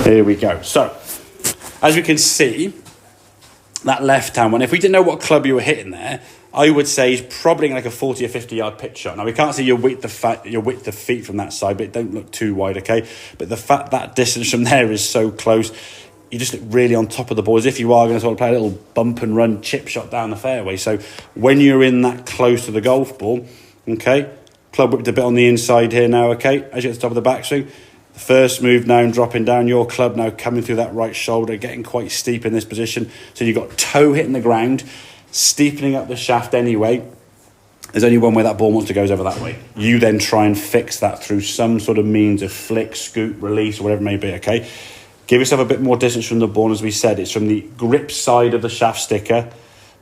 Here we go. So, as we can see, that left-hand one, if we didn't know what club you were hitting there, I would say it's probably like a 40 or 50 yard pitch shot. Now, we can't see your width of feet from that side, but it don't look too wide, okay? But the fact that distance from there is so close, you just look really on top of the ball, as if you are going to sort of play a little bump and run chip shot down the fairway. So when you're in that close to the golf ball, okay, club whipped a bit on the inside here now, okay, as you get to the top of the backswing. The first move now, dropping down, your club now coming through that right shoulder, getting quite steep in this position. So you've got toe hitting the ground, steepening up the shaft anyway. There's only one way that ball wants to go, is over that way. You then try and fix that through some sort of means of flick, scoop, release, or whatever it may be, okay? Give yourself a bit more distance from the ball, as we said. It's from the grip side of the shaft sticker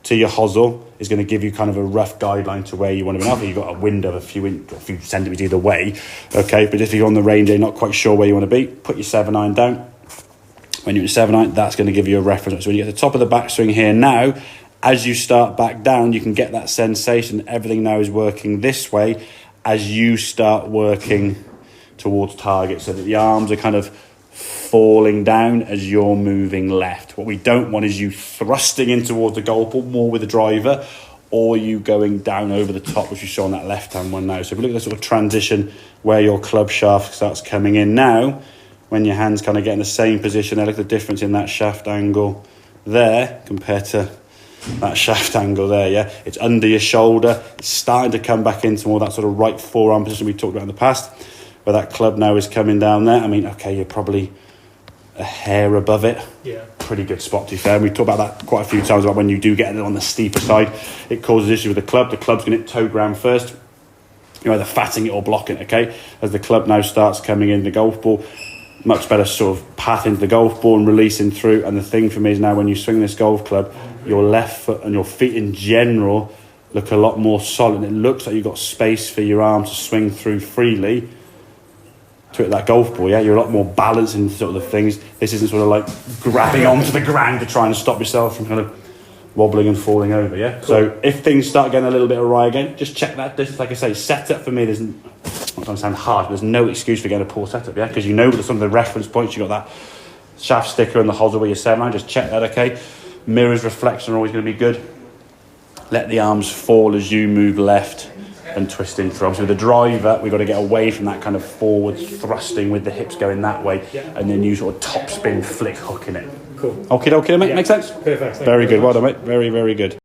to your hosel is going to give you kind of a rough guideline to where you want to be. Now, you've got a window of a few centimetres either way, okay? But if you're on the range and you're not quite sure where you want to be, put your 7-iron down. When you're at 7-iron, that's going to give you a reference. So when you get to the top of the backswing here now, as you start back down, you can get that sensation. Everything now is working this way as you start working towards target, so that the arms are kind of falling down as you're moving left. What we don't want is you thrusting in towards the golf ball more with the driver, or you going down over the top, which you saw on that left-hand one now. So if we look at the sort of transition where your club shaft starts coming in now, when your hands kind of get in the same position, look at the difference in that shaft angle there compared to that shaft angle there, yeah? It's under your shoulder. It's starting to come back into more that sort of right forearm position we talked about in the past, where that club now is coming down there. I mean, okay, you're probably a hair above it. Yeah. Pretty good spot, to be fair. We talked about that quite a few times, about when you do get it on the steeper side, it causes issues with the club. The club's going to hit toe ground first. You're either fatting it or blocking it, okay? As the club now starts coming in the golf ball, much better sort of path into the golf ball and releasing through. And the thing for me is now, when you swing this golf club, your left foot and your feet in general look a lot more solid. It looks like you've got space for your arm to swing through freely to hit that golf ball, yeah? You're a lot more balanced in sort of the things. This isn't sort of like grabbing onto the ground to try and stop yourself from kind of wobbling and falling over, yeah? Cool. So if things start getting a little bit awry again, just check that distance. Like I say, setup for me, I'm not trying to sound hard, but there's no excuse for getting a poor setup, yeah? Because you know some of the reference points, you've got that shaft sticker and the hosel where you're 7-iron, just check that, okay? Mirrors, reflection are always going to be good. Let the arms fall as you move left and twisting through. Obviously with the driver, we've got to get away from that kind of forward thrusting with the hips going that way, and then you sort of top spin, flick, hooking it. Cool. Okay, mate, Yeah. makes sense? Perfect. Very good, well done, mate. Very, very good.